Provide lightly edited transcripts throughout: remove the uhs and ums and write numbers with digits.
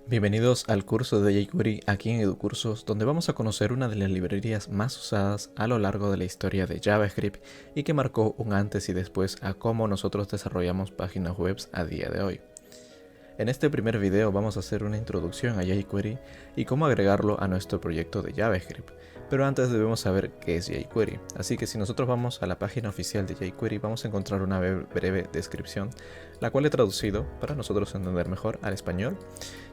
Bienvenidos al curso de jQuery aquí en EduCursos, donde vamos a conocer una de las librerías más usadas a lo largo de la historia de JavaScript y que marcó un antes y después a cómo nosotros desarrollamos páginas web a día de hoy. En este primer video vamos a hacer una introducción a jQuery y cómo agregarlo a nuestro proyecto de JavaScript, pero antes debemos saber qué es jQuery, así que si nosotros vamos a la página oficial de jQuery vamos a encontrar una breve descripción, la cual he traducido para nosotros entender mejor al español,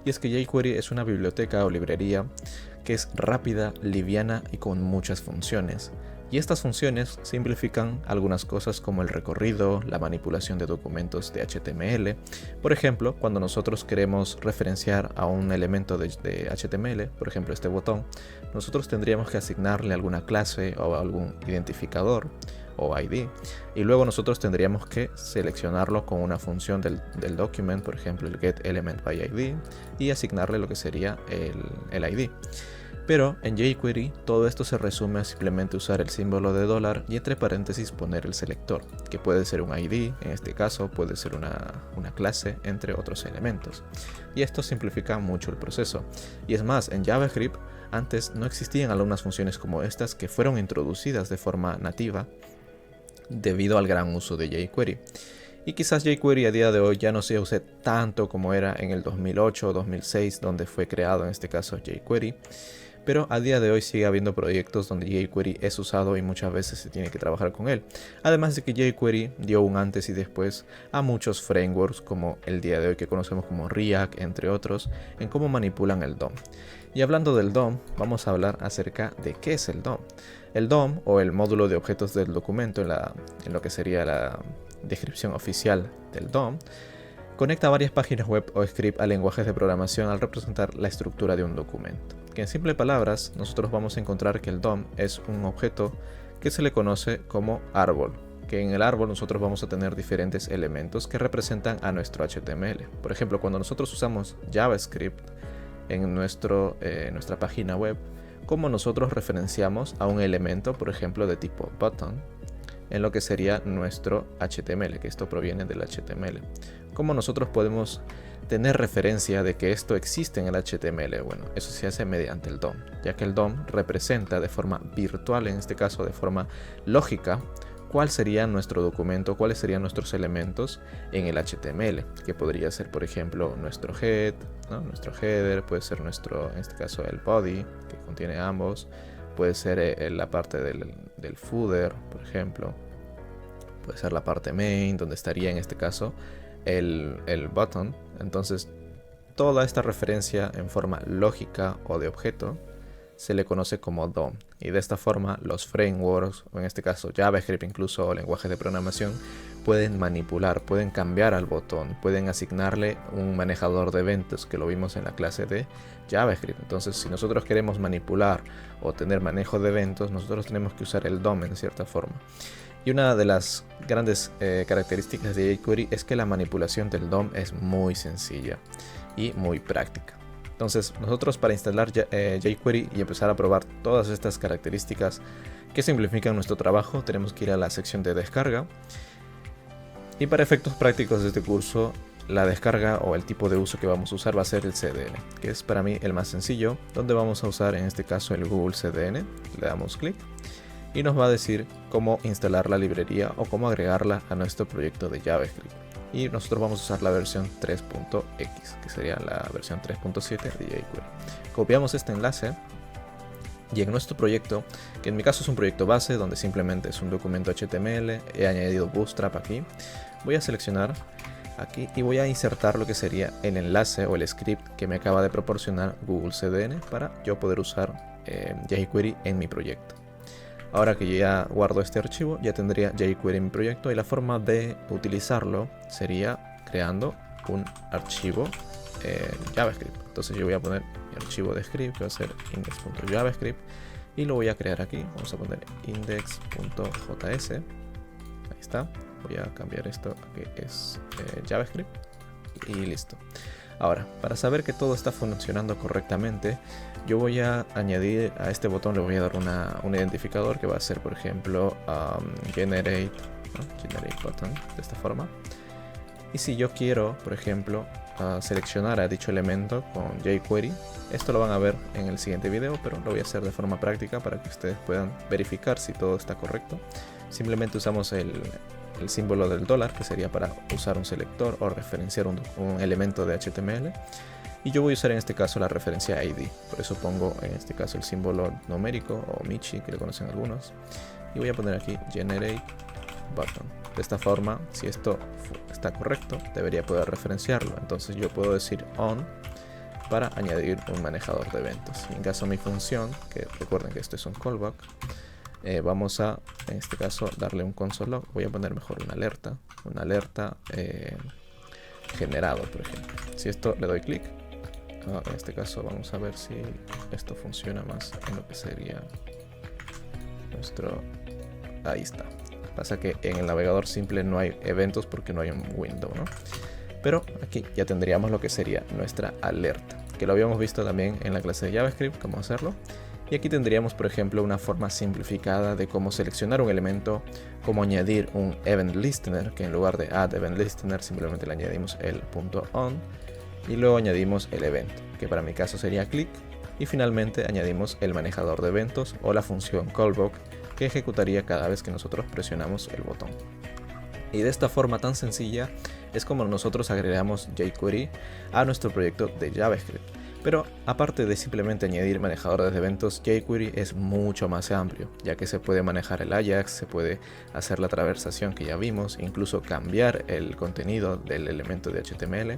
y es que jQuery es una biblioteca o librería que es rápida, liviana y con muchas funciones. Y estas funciones simplifican algunas cosas como el recorrido, la manipulación de documentos de HTML. Por ejemplo, cuando nosotros queremos referenciar a un elemento de HTML, por ejemplo este botón, nosotros tendríamos que asignarle alguna clase o algún identificador o ID, y luego nosotros tendríamos que seleccionarlo con una función del document, por ejemplo el getElementById, y asignarle lo que sería el ID. Pero en jQuery todo esto se resume a simplemente usar el símbolo de dólar y entre paréntesis poner el selector, que puede ser un ID, en este caso puede ser una clase, entre otros elementos. Y esto simplifica mucho el proceso. Y es más, en JavaScript antes no existían algunas funciones como estas que fueron introducidas de forma nativa debido al gran uso de jQuery. Y quizás jQuery a día de hoy ya no se use tanto como era en el 2008 o 2006, donde fue creado en este caso jQuery. Pero a día de hoy sigue habiendo proyectos donde jQuery es usado y muchas veces se tiene que trabajar con él. Además de que jQuery dio un antes y después a muchos frameworks como el día de hoy que conocemos como React, entre otros, en cómo manipulan el DOM. Y hablando del DOM, vamos a hablar acerca de qué es el DOM. El DOM, o el módulo de objetos del documento en lo que sería la descripción oficial del DOM, conecta varias páginas web o script a lenguajes de programación al representar la estructura de un documento. Que en simples palabras, nosotros vamos a encontrar que el DOM es un objeto que se le conoce como árbol, que en el árbol nosotros vamos a tener diferentes elementos que representan a nuestro HTML. Por ejemplo, cuando nosotros usamos JavaScript en nuestra página web, como nosotros referenciamos a un elemento, por ejemplo, de tipo button, en lo que sería nuestro HTML, que esto proviene del HTML. ¿Cómo nosotros podemos tener referencia de que esto existe en el HTML? Bueno, eso se hace mediante el DOM, ya que el DOM representa de forma virtual, en este caso de forma lógica, cuál sería nuestro documento, cuáles serían nuestros elementos en el HTML, que podría ser, por ejemplo, nuestro head, ¿no? Nuestro header, puede ser en este caso el body, que contiene ambos, puede ser la parte del footer, por ejemplo, puede ser la parte main, donde estaría en este caso el button. Entonces, toda esta referencia en forma lógica o de objeto se le conoce como DOM, y de esta forma los frameworks, o en este caso JavaScript incluso, o lenguajes de programación, pueden manipular, pueden cambiar al botón, pueden asignarle un manejador de eventos, que lo vimos en la clase de JavaScript. Entonces, si nosotros queremos manipular o tener manejo de eventos, nosotros tenemos que usar el DOM en cierta forma. Y una de las grandes características de jQuery es que la manipulación del DOM es muy sencilla y muy práctica. Entonces, nosotros para instalar jQuery y empezar a probar todas estas características que simplifican nuestro trabajo, tenemos que ir a la sección de descarga. Y para efectos prácticos de este curso, la descarga o el tipo de uso que vamos a usar va a ser el CDN, que es para mí el más sencillo, donde vamos a usar en este caso el Google CDN. Le damos clic y nos va a decir cómo instalar la librería o cómo agregarla a nuestro proyecto de JavaScript. Y nosotros vamos a usar la versión 3.x, que sería la versión 3.7 de jQuery. Copiamos este enlace y en nuestro proyecto, que en mi caso es un proyecto base donde simplemente es un documento HTML, he añadido Bootstrap aquí, voy a seleccionar aquí y voy a insertar lo que sería el enlace o el script que me acaba de proporcionar Google CDN para yo poder usar jQuery en mi proyecto. Ahora que ya guardo este archivo, ya tendría jQuery en mi proyecto, y la forma de utilizarlo sería creando un archivo JavaScript. Entonces yo voy a poner mi archivo de script, que va a ser index.javascript, y lo voy a crear aquí. Vamos a poner index.js. Ahí está. Voy a cambiar esto a que es JavaScript y listo. Ahora, para saber que todo está funcionando correctamente, yo voy a añadir a este botón, le voy a dar un identificador que va a ser, por ejemplo, generate button, de esta forma. Y si yo quiero, por ejemplo, seleccionara dicho elemento con jQuery. Esto lo van a ver en el siguiente video, pero lo voy a hacer de forma práctica para que ustedes puedan verificar si todo está correcto. Simplemente usamos el símbolo del dólar, que sería para usar un selector o referenciar un elemento de HTML. Y yo voy a usar en este caso la referencia ID, por eso pongo en este caso el símbolo numérico o Michi, que le conocen algunos. Y voy a poner aquí Generate Button. De esta forma, si esto está correcto, debería poder referenciarlo. Entonces yo puedo decir on para añadir un manejador de eventos. Y en caso mi función, que recuerden que esto es un callback, vamos a, en este caso, darle un console log. Voy a poner mejor una alerta generado, por ejemplo. Si esto le doy clic, en este caso vamos a ver si esto funciona más en lo que sería nuestro... Ahí está. Pasa que en el navegador simple no hay eventos porque no hay un window, ¿no? Pero aquí ya tendríamos lo que sería nuestra alerta, que lo habíamos visto también en la clase de JavaScript, cómo hacerlo. Y aquí tendríamos, por ejemplo, una forma simplificada de cómo seleccionar un elemento, cómo añadir un event listener, que en lugar de add event listener simplemente le añadimos el .on y luego añadimos el evento, que para mi caso sería click, y finalmente añadimos el manejador de eventos o la función callback, que ejecutaría cada vez que nosotros presionamos el botón. Y de esta forma tan sencilla es como nosotros agregamos jQuery a nuestro proyecto de JavaScript. Pero aparte de simplemente añadir manejadores de eventos, jQuery es mucho más amplio, ya que se puede manejar el Ajax, se puede hacer la traversación que ya vimos, incluso cambiar el contenido del elemento de HTML.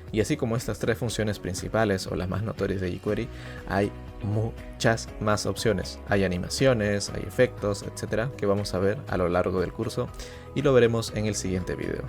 Y así como estas tres funciones principales o las más notorias de jQuery, hay muchas más opciones. Hay animaciones, hay efectos, etcétera, que vamos a ver a lo largo del curso y lo veremos en el siguiente video.